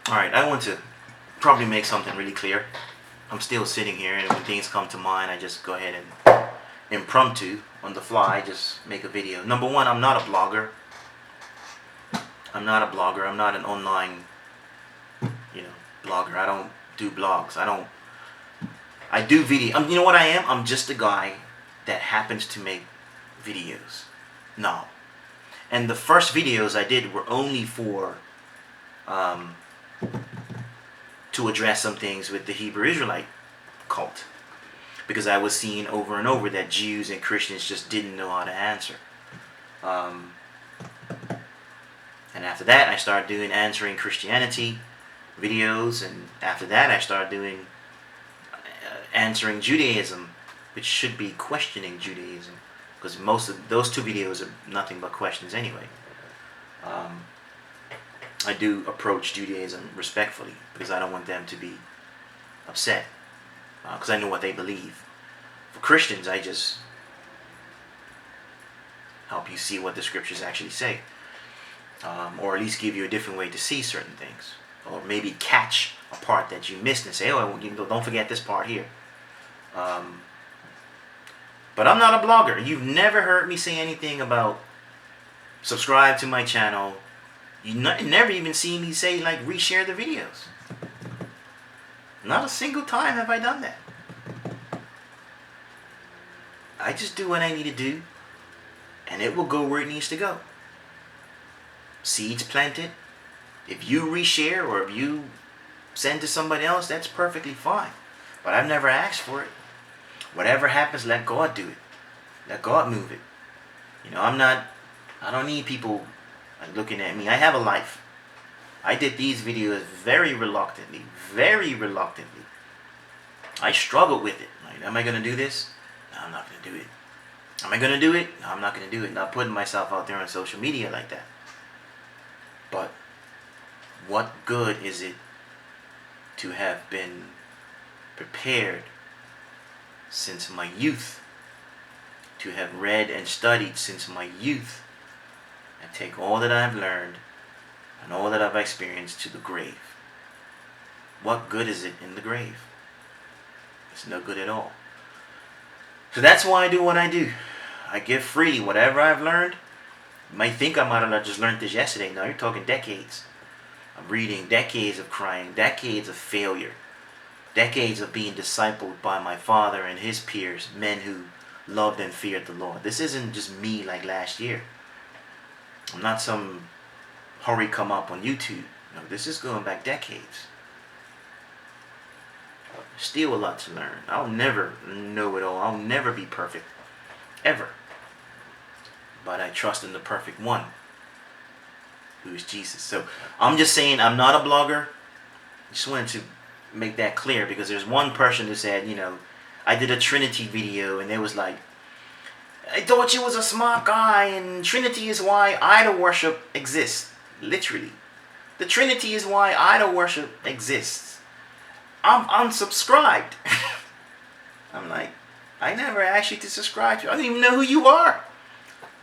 Alright, I want to probably make something really clear. I'm still sitting here, and when things come to mind, I just go ahead and impromptu, on the fly, just make a video. Number one, I'm not a blogger. I'm not a blogger. I'm not an online, blogger. I don't do blogs. I do video. You know what I am? I'm just a guy that happens to make videos. No. And the first videos I did were only for um, to address some things with the Hebrew Israelite cult, because I was seeing over and over that Jews and Christians just didn't know how to answer. Um, and after that, I started doing answering Christianity videos, and after that, I started doing answering Judaism, which should be questioning Judaism, because most of those two videos are nothing but questions anyway. I do approach Judaism respectfully, because I don't want them to be upset, because I know what they believe. For Christians, I just help you see what the scriptures actually say, or at least give you a different way to see certain things, or maybe catch a part that you missed and say, oh, don't forget this part here. But I'm not a blogger. You've never heard me say anything about subscribe to my channel. You never even seen me say, like, reshare the videos. Not a single time have I done that. I just do what I need to do, and it will go where it needs to go. Seeds planted. If you reshare or if you send to somebody else, that's perfectly fine. But I've never asked for it. Whatever happens, let God do it. Let God move it. I don't need people looking at me. I have a life. I did these videos very reluctantly. Very reluctantly. I struggled with it. Like, am I going to do this? No, I'm not going to do it. Am I going to do it? No, I'm not going to do it. Not putting myself out there on social media like that. But what good is it to have been prepared since my youth, to have read and studied since my youth, and take all that I've learned and all that I've experienced to the grave? What good is it in the grave? It's no good at all. So that's why I do what I do. I give freely whatever I've learned. You might think I might have just learned this yesterday. No, you're talking decades. I'm reading decades of crying, decades of failure, decades of being discipled by my father and his peers, men who loved and feared the Lord. This isn't just me like last year. I'm not some hurry come up on YouTube. No, this is going back decades. Still a lot to learn. I'll never know it all. I'll never be perfect. Ever. But I trust in the perfect one, who is Jesus. So I'm just saying, I'm not a blogger. Just wanted to make that clear, because there's one person who said, I did a Trinity video, and it was like, I thought you was a smart guy, and Trinity is why idol worship exists. Literally. The Trinity is why idol worship exists. I'm unsubscribed. I'm like, I never asked you to subscribe to. I don't even know who you are.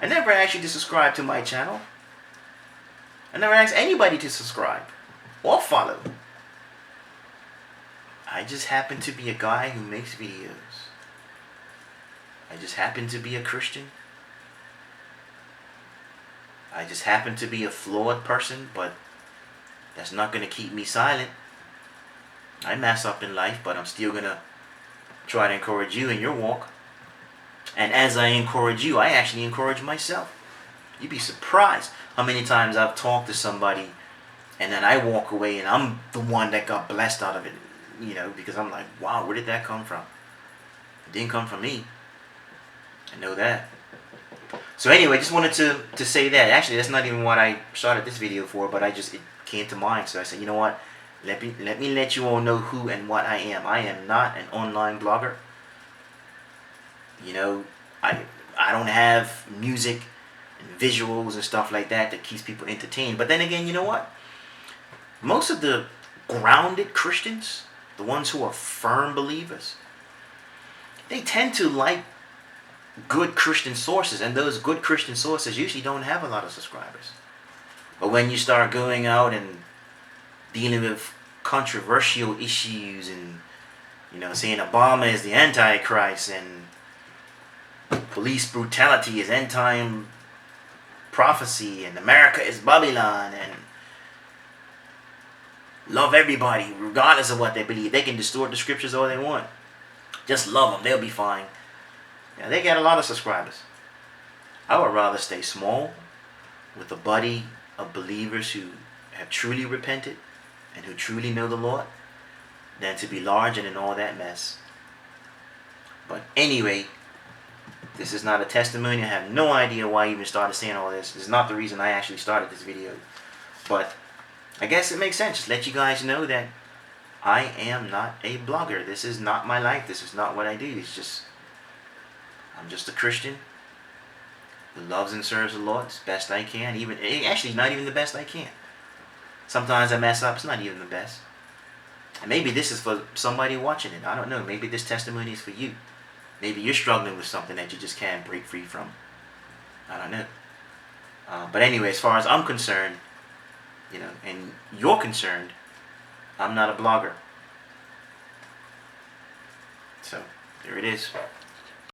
I never asked you to subscribe to my channel. I never asked anybody to subscribe or follow. I just happen to be a guy who makes videos. I just happen to be a Christian. I just happen to be a flawed person, but that's not going to keep me silent. I mess up in life, but I'm still going to try to encourage you in your walk. And as I encourage you, I actually encourage myself. You'd be surprised how many times I've talked to somebody and then I walk away and I'm the one that got blessed out of it. Because I'm like, wow, where did that come from? It didn't come from me. I know that. So anyway, just wanted to say that. Actually, that's not even what I started this video for, but it came to mind. So I said, you know what? Let me let you all know who and what I am. I am not an online blogger. I don't have music and visuals and stuff like that keeps people entertained. But then again, you know what? Most of the grounded Christians, the ones who are firm believers, they tend to like good Christian sources, and those good Christian sources usually don't have a lot of subscribers. But when you start going out and dealing with controversial issues and, saying Obama is the Antichrist and police brutality is end time prophecy and America is Babylon and love everybody regardless of what they believe. They can distort the scriptures all they want. Just love them, they'll be fine. Yeah, they got a lot of subscribers. I would rather stay small with a body of believers who have truly repented and who truly know the Lord than to be large and in all that mess. But anyway, this is not a testimony. I have no idea why I even started saying all this. This is not the reason I actually started this video. But I guess it makes sense. Just let you guys know that I am not a blogger. This is not my life. This is not what I do. I'm just a Christian who loves and serves the Lord as best I can. Actually, not even the best I can. Sometimes I mess up. It's not even the best. And maybe this is for somebody watching it. I don't know. Maybe this testimony is for you. Maybe you're struggling with something that you just can't break free from. I don't know. But anyway, as far as I'm concerned, and you're concerned, I'm not a blogger. So, there it is.